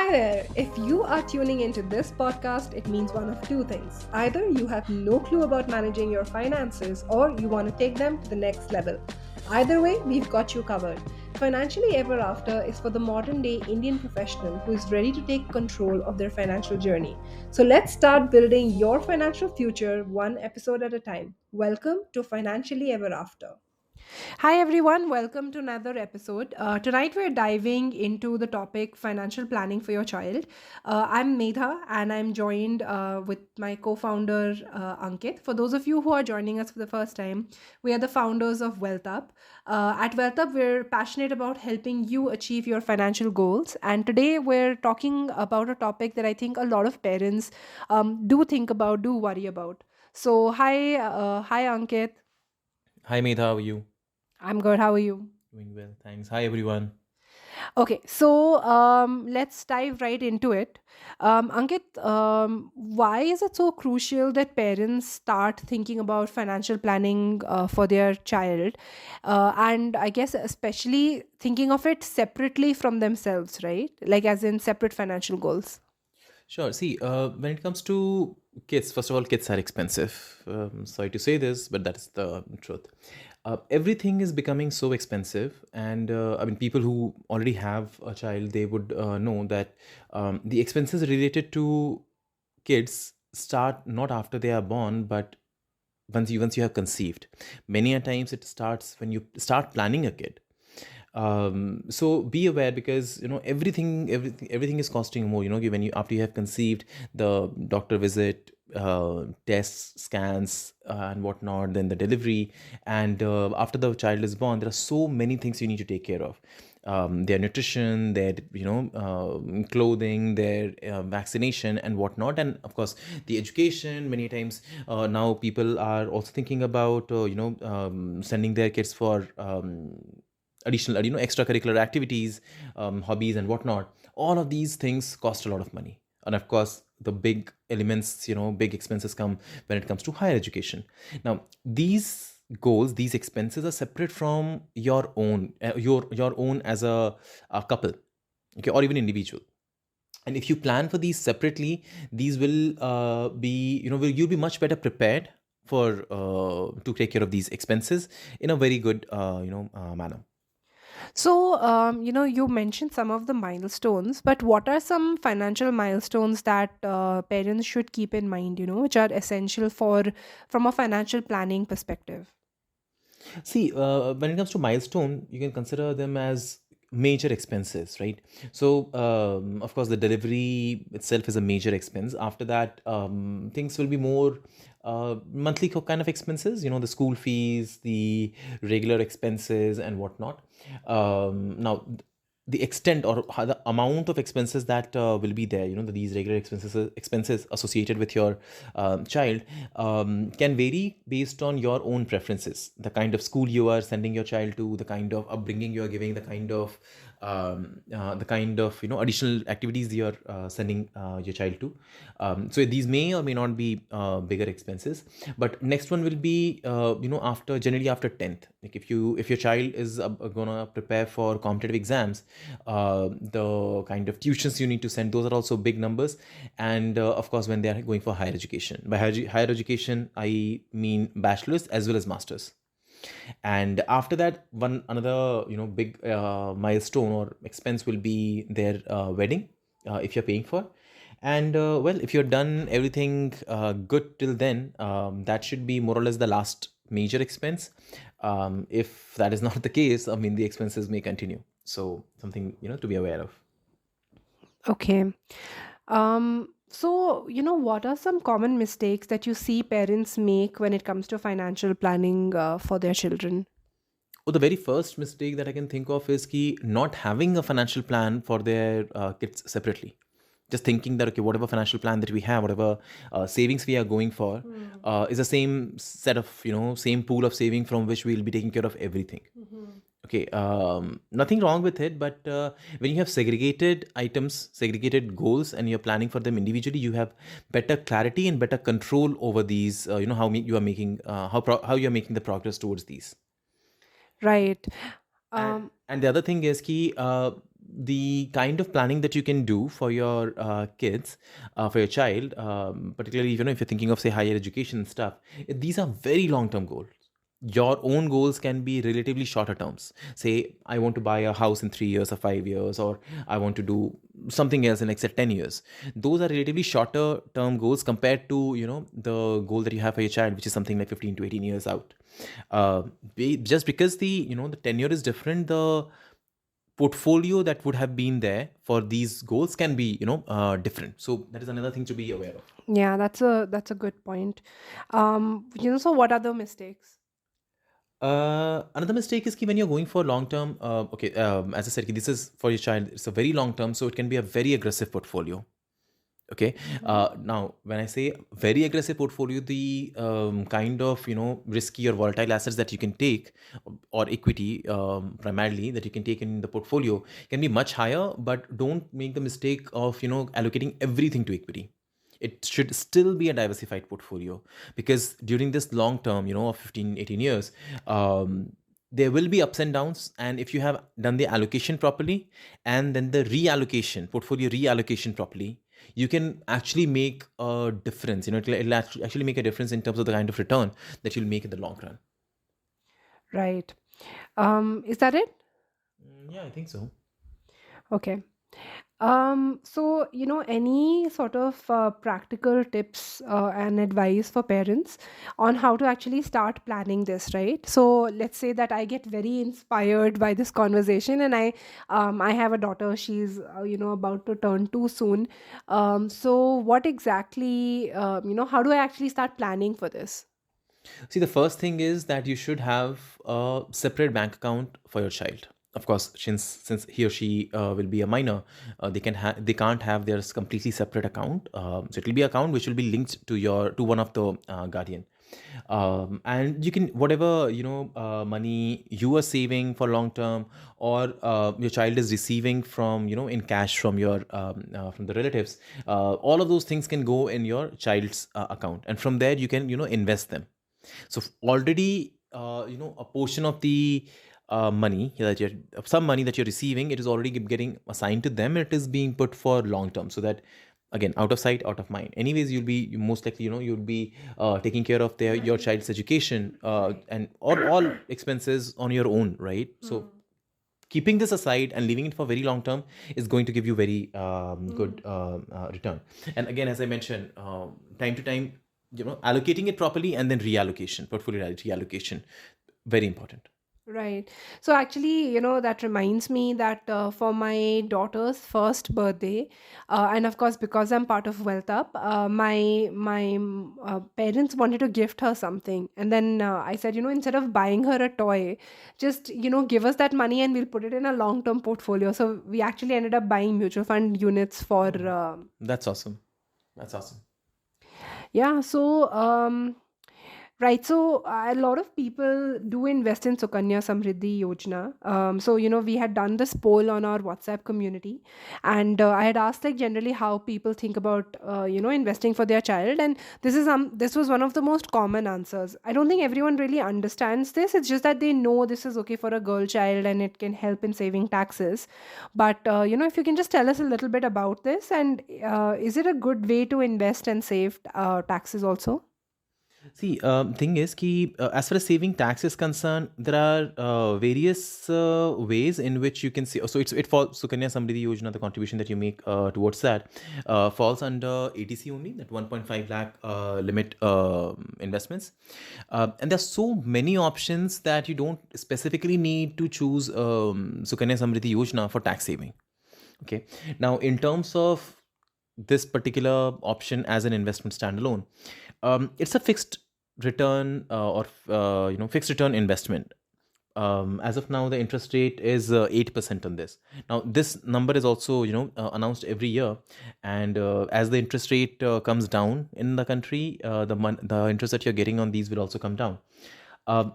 Hi there! If you are tuning into this podcast, it means one of two things. Either you have no clue about managing your finances or you want to take them to the next level. Either way, we've got you covered. Financially Ever After is for the modern day Indian professional who is ready to take control of their financial journey. So let's start building your financial future one episode at a time. Welcome to Financially Ever After. Hi, everyone. Welcome to another episode. Tonight, we're diving into the topic financial planning for your child. I'm Medha, and I'm joined with my co founder, Ankit. For those of you who are joining us for the first time, we are the founders of Wealth Up. At Wealth Up, we're passionate about helping you achieve your financial goals. And today, we're talking about a topic that I think a lot of parents do think about, do worry about. So, hi, Ankit. Hi Medha, how are you? I'm good. How are you? Doing well, thanks. Hi everyone. Okay, so let's dive right into it. Ankit, why is it so crucial that parents start thinking about financial planning for their child? And I guess, especially thinking of it separately from themselves, right? Like, as in separate financial goals. Sure. See, when it comes to kids, first of all, kids are expensive. Sorry to say this, but that is the truth. Everything is becoming so expensive, and I mean, people who already have a child, they would know that the expenses related to kids start not after they are born, but once you have conceived. Many a times it starts when you start planning a kid. So be aware, because everything is costing more. When you after you have conceived, the doctor visit, tests, scans, and whatnot, then the delivery, and after the child is born, there are so many things you need to take care of. Their nutrition, their clothing, their vaccination and whatnot, and of course the education. Many times now people are also thinking about sending their kids for additional extracurricular activities, hobbies and whatnot. All of these things cost a lot of money, and of course the big elements, big expenses come when it comes to higher education. Now these goals, these expenses are separate from your own, your own as a couple, okay, or even individual. And if you plan for these separately, these will be you'll be much better prepared for to take care of these expenses in a very good manner. So, you mentioned some of the milestones, but what are some financial milestones that parents should keep in mind, which are essential for from a financial planning perspective? See, when it comes to milestone, you can consider them as major expenses, right? So, of course, the delivery itself is a major expense. After that, things will be more monthly kind of expenses, the school fees, the regular expenses, and whatnot. Now, the extent or the amount of expenses that will be there, these regular expenses associated with your child can vary based on your own preferences, the kind of school you are sending your child to, the kind of upbringing you are giving, the kind of additional activities you're sending your child to. So these may or may not be bigger expenses. But next one will be after, generally after 10th. Like if your child is gonna prepare for competitive exams, the kind of tuitions you need to send, those are also big numbers. And of course, when they are going for higher education, by higher education I mean bachelor's as well as master's. And after that, one another big milestone or expense will be their wedding, if you're paying for. And well, if you're done everything good till then, that should be more or less the last major expense. If that is not the case, I mean, the expenses may continue. So something to be aware of. Okay. So, what are some common mistakes that you see parents make when it comes to financial planning for their children? Oh, the very first mistake that I can think of is not having a financial plan for their kids separately. Just thinking that, okay, whatever financial plan that we have, whatever savings we are going for, Hmm. is the same set of, same pool of saving from which we'll be taking care of everything. Mhm. Okay, nothing wrong with it, but when you have segregated items, segregated goals, and you're planning for them individually, you have better clarity and better control over these. You are making how you are making the progress towards these. Right. and Um, and the other thing is key, the kind of planning that you can do for your kids, for your child, particularly if you're thinking of say higher education and stuff, these are very long term goals. Your own goals can be relatively shorter terms. Say, I want to buy a house in 3 years or 5 years, or I want to do something else in like say 10 years. Those are relatively shorter term goals compared to the goal that you have for your child, which is something like 15 to 18 years out. uh, just because the tenure is different, the portfolio that would have been there for these goals can be different. So that is another thing to be aware of. Yeah, that's a good point. So what are the mistakes? Another mistake is when you're going for long term, okay, as I said, this is for your child, it's a very long term, so it can be a very aggressive portfolio. Okay. Now, when I say very aggressive portfolio, the kind of risky or volatile assets that you can take, or equity primarily that you can take in the portfolio, can be much higher. But don't make the mistake of allocating everything to equity. It should still be a diversified portfolio, because during this long term, of 15, 18 years, there will be ups and downs. And if you have done the allocation properly, and then the reallocation, portfolio reallocation properly, you can actually make a difference. It'll actually make a difference in terms of the kind of return that you'll make in the long run. Right. Is that it? Yeah, I think so. Okay. So, any sort of practical tips and advice for parents on how to actually start planning this, right? So, let's say that I get very inspired by this conversation, and I have a daughter. She's about to turn 2 soon. So, what exactly, how do I actually start planning for this? See, the first thing is that you should have a separate bank account for your child. Of course, since he or she will be a minor, they can't have their completely separate account. So it will be account which will be linked to one of the guardian. And you can, whatever money you are saving for long term, or your child is receiving from in cash from your from the relatives, all of those things can go in your child's account, and from there you can invest them. So already, a portion of the money that you're some money that you're receiving, it is already getting assigned to them. It is being put for long term, so that again, out of sight, out of mind. Anyways, you most likely you'll be taking care of your child's education, and all expenses on your own, right? So keeping this aside and leaving it for very long term is going to give you very good return. And again, as I mentioned, time to time, allocating it properly, and then reallocation, portfolio reallocation, very important. Right. So actually, that reminds me that for my daughter's first birthday, and of course, because I'm part of Wealth Up, my parents wanted to gift her something, and then I said, instead of buying her a toy, just give us that money and we'll put it in a long-term portfolio. So we actually ended up buying mutual fund units for. Oh, that's awesome. That's awesome. Yeah. So right. So a lot of people do invest in Sukanya Samriddhi Yojana. So, we had done this poll on our WhatsApp community, and I had asked like generally how people think about, investing for their child. And this was one of the most common answers. I don't think everyone really understands this. It's just that they know this is okay for a girl child and it can help in saving taxes. But, if you can just tell us a little bit about this, and is it a good way to invest and save taxes also? See, thing is, as far as saving tax is concerned, there are various ways in which you can see. So it falls Sukanya Samriddhi Yojana, the contribution that you make towards that falls under ATC only, that 1.5 lakh limit investments. And there's so many options that you don't specifically need to choose Sukanya Samriddhi Yojana for tax saving. Okay. Now, in terms of this particular option as an investment standalone, it's a fixed return, or fixed return investment. As of now, the interest rate is 8% on this. Now, this number is also announced every year, and as the interest rate comes down in the country, the interest that you're getting on these will also come down.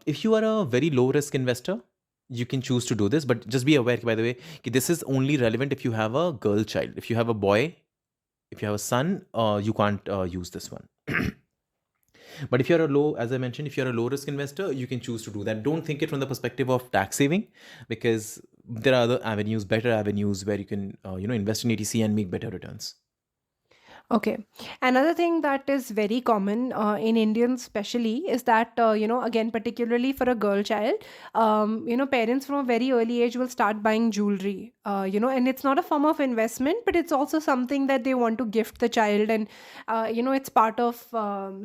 If you are a very low risk investor, you can choose to do this, but just be aware, by the way, this is only relevant if you have a girl child. If you have a boy, if you have a son, you can't use this one. But if you're a low, as I mentioned, if you're a low risk investor, you can choose to do that. Don't think it from the perspective of tax saving, because there are other avenues, better avenues where you can invest in ATC and make better returns. Okay. Another thing that is very common in Indians, especially, is that, again, particularly for a girl child, parents from a very early age will start buying jewelry, and it's not a form of investment, but it's also something that they want to gift the child. And, it's part of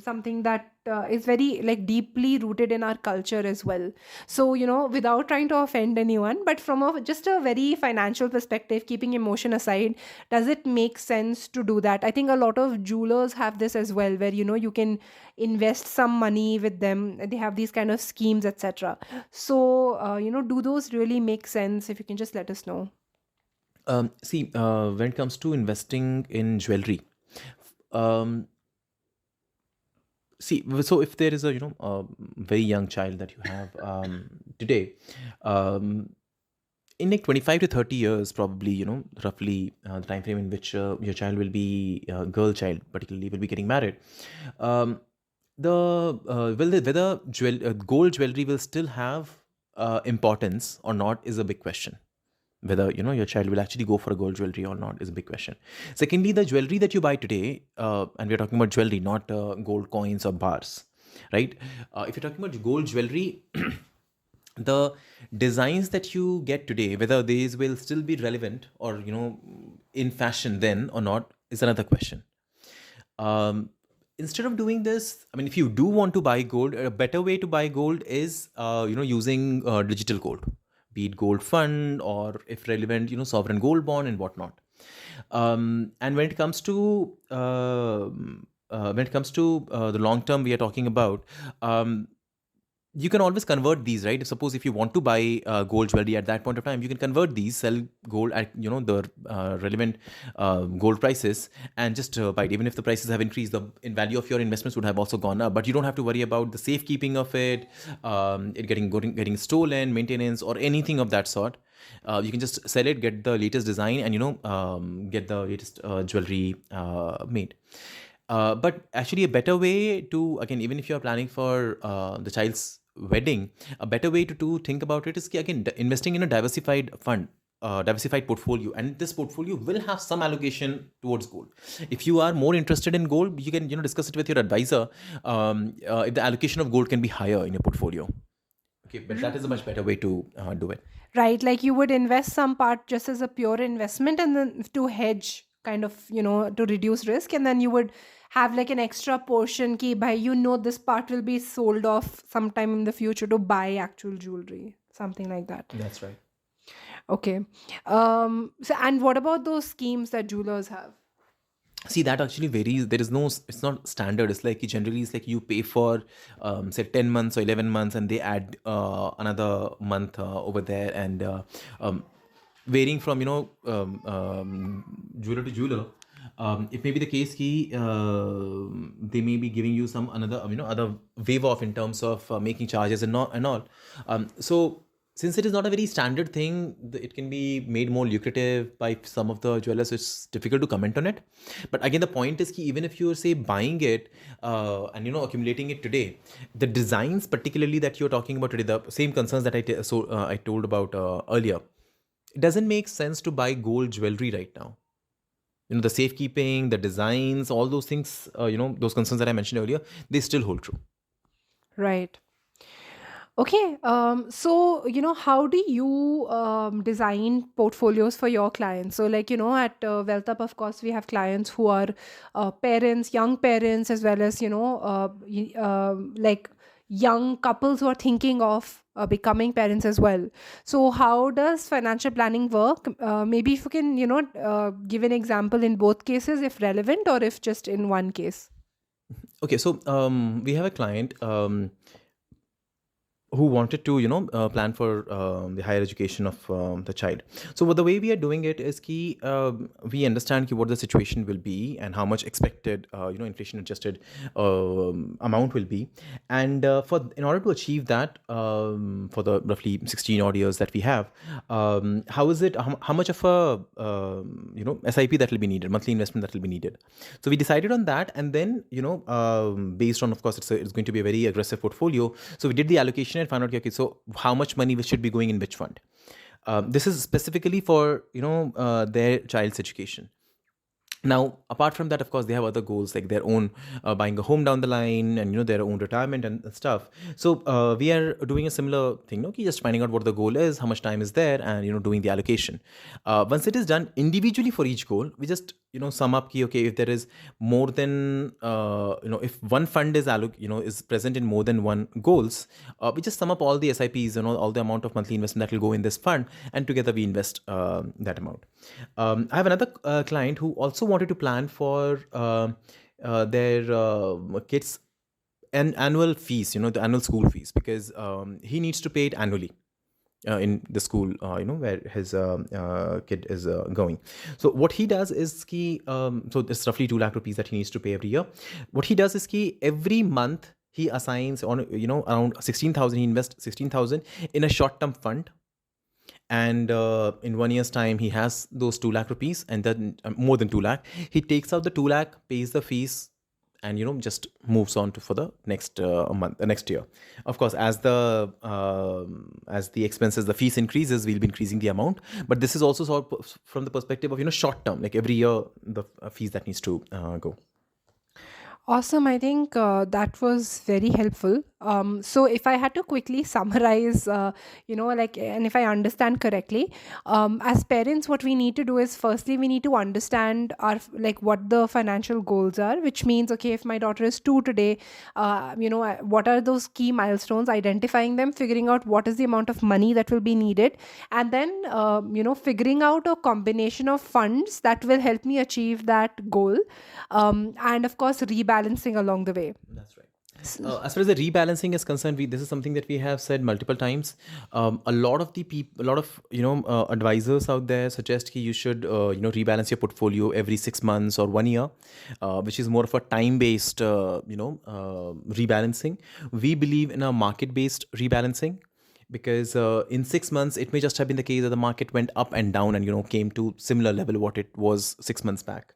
something that is very like deeply rooted in our culture as well. So, without trying to offend anyone, but from just a very financial perspective, keeping emotion aside, does it make sense to do that? I think a lot of jewelers have this as well, where you can invest some money with them. They have these kind of schemes, etc. So do those really make sense? If you can just let us know. See, when it comes to investing in jewelry, um, see, so if there is a a very young child that you have today, um, in like 25 to 30 years, probably, roughly the time frame in which your child will be, girl child particularly, will be getting married, um, the whether gold jewelry will still have importance or not is a big question. Whether your child will actually go for a gold jewelry or not is a big question. Secondly, the jewelry that you buy today, and we're talking about jewelry, not gold coins or bars, right? If you're talking about gold jewelry, the designs that you get today, whether these will still be relevant or in fashion then or not, is another question. um, Instead of doing this, I mean, if you do want to buy gold, a better way to buy gold is using digital gold, be it gold fund or, if relevant, sovereign gold bond and whatnot. And when it comes to the long term we are talking about, um, you can always convert these, right? Suppose if you want to buy gold jewelry at that point of time, you can convert these, sell gold at the relevant gold prices, and just buy it. Even if the prices have increased, the in value of your investments would have also gone up. But you don't have to worry about the safekeeping of it, it getting stolen, maintenance, or anything of that sort. You can just sell it, get the latest design, and get the latest jewelry made. But actually, a better way to, again, even if you're planning for the child's wedding, a better way to think about it is, again, investing in a diversified fund, diversified portfolio, and this portfolio will have some allocation towards gold. If you are more interested in gold, you can discuss it with your advisor, if the allocation of gold can be higher in your portfolio. Okay, but that is a much better way to do it. Right, like you would invest some part just as a pure investment, and then to hedge, kind of, to reduce risk, and then you would have like an extra portion key by, this part will be sold off sometime in the future to buy actual jewelry, something like that. That's right. Okay. So, and what about those schemes that jewelers have? See, that actually varies. There is no, it's not standard. It's like, generally, it's like you pay for, say, 10 months or 11 months, and they add another month over there. And varying from, jeweler to jeweler, it may be the case key, they may be giving you some another, other waive off in terms of making charges and not and all. So, since it is not a very standard thing, it can be made more lucrative by some of the jewelers. It's difficult to comment on it. But again, the point is, even if you're, say, buying it and accumulating it today, the designs particularly that you're talking about today, the same concerns that I told about earlier, it doesn't make sense to buy gold jewelry right now. The safekeeping, the designs, all those things, those concerns that I mentioned earlier, they still hold true. Right. Okay. So, how do you design portfolios for your clients? So, like, at Wealth Up, of course, we have clients who are parents, young parents, as well as, like young couples who are thinking of becoming parents as well. So, how does financial planning work? Maybe if you can, give an example in both cases, if relevant, or if just in one case. Okay, so we have a client who wanted to plan for the higher education of the child. So the way we are doing it is key, we understand what the situation will be and how much expected inflation adjusted amount will be. And for in order to achieve that, for the roughly 16 odd years that we have, how is it, how much of a SIP that will be needed, monthly investment that will be needed. So we decided on that, and then based on, of course, it's going to be a very aggressive portfolio, so we did the allocation and found out, okay, so how much money we should be going in which fund. This is specifically for their child's education. Now, apart from that, of course, they have other goals like their own buying a home down the line, and their own retirement and stuff. So we are doing a similar thing, no? Ki just finding out what the goal is, how much time is there, and doing the allocation. Once it is done individually for each goal, we just sum up ki, okay, if there is more than if one fund is is present in more than one goals, we just sum up all the SIPs, all the amount of monthly investment that will go in this fund, and together we invest that amount. I have another client who also wanted to plan for their kids' annual fees, the annual school fees, because he needs to pay it annually in the school, where his kid is going. So what he does is so it's roughly 2 lakh rupees that he needs to pay every year. What he does is every month he assigns on around 16,000. He invests 16,000 in a short-term fund, and in 1 year's time he has those 2 lakh rupees, and then more than 2 lakh, he takes out the 2 lakh, pays the fees, and just moves on to for the next month, next year. Of course, as the expenses, the fees increases, we'll be increasing the amount, but this is also sort of from the perspective of short term, like every year the fees that needs to go. Awesome. I think that was very helpful. So, if I had to quickly summarize, and if I understand correctly, as parents, what we need to do is firstly, we need to understand like what the financial goals are, which means, okay, if my daughter is 2 today, what are those key milestones, identifying them, figuring out what is the amount of money that will be needed, and then, figuring out a combination of funds that will help me achieve that goal, and of course, rebalancing along the way. That's right. As far as the rebalancing is concerned, this is something that we have said multiple times. A lot of the people, a lot of advisors out there suggest that you should rebalance your portfolio every 6 months or 1 year, which is more of a time-based rebalancing. We believe in a market-based rebalancing, because in 6 months it may just have been the case that the market went up and down and came to similar level what it was 6 months back.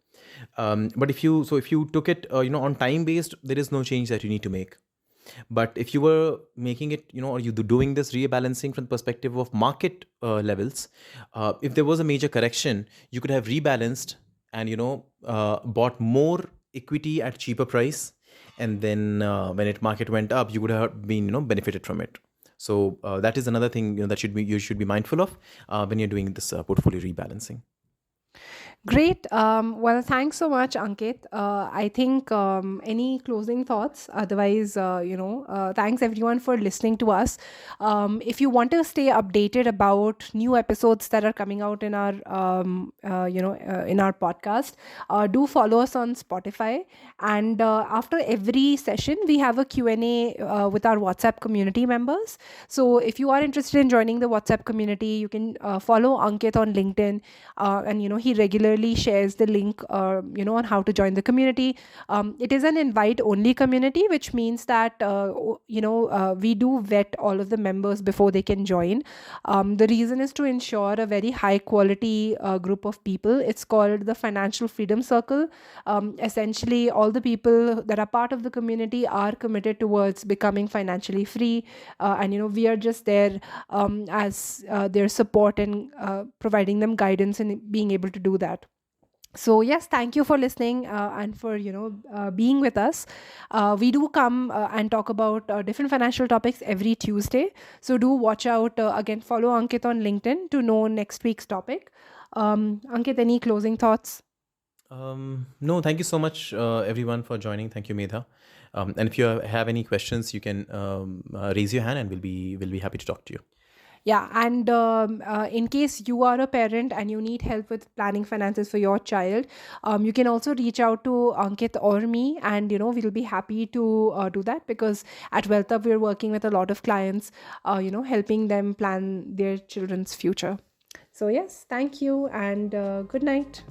But if you took it on time based, there is no change that you need to make. But if you were making it or you doing this rebalancing from the perspective of market levels, if there was a major correction, you could have rebalanced and bought more equity at cheaper price, and then when it market went up, you would have been benefited from it. So that is another thing that you should be mindful of when you're doing this portfolio rebalancing. Great. Well, thanks so much, Ankit. I think any closing thoughts? Otherwise, thanks everyone for listening to us. If you want to stay updated about new episodes that are coming out in our, in our podcast, do follow us on Spotify. And after every session, we have a Q&A with our WhatsApp community members. So if you are interested in joining the WhatsApp community, you can follow Ankit on LinkedIn, and he regularly shares the link on how to join the community. It is an invite only community, which means that we do vet all of the members before they can join. The reason is to ensure a very high quality group of people. It's called the Financial Freedom Circle. Essentially, all the people that are part of the community are committed towards becoming financially free, and we are just there as their support and providing them guidance and being able to do that. So yes, thank you for listening, and for being with us. We do come and talk about different financial topics every Tuesday, so do watch out. Again, follow Ankit on LinkedIn to know next week's topic. Ankit, any closing thoughts? No, thank you so much, everyone, for joining. Thank you, Medha. And if you have any questions, you can raise your hand, and we'll be happy to talk to you. Yeah, and in case you are a parent and you need help with planning finances for your child, you can also reach out to Ankit or me, and we'll be happy to do that, because at WealthUp we're working with a lot of clients, helping them plan their children's future. So yes, thank you, and good night.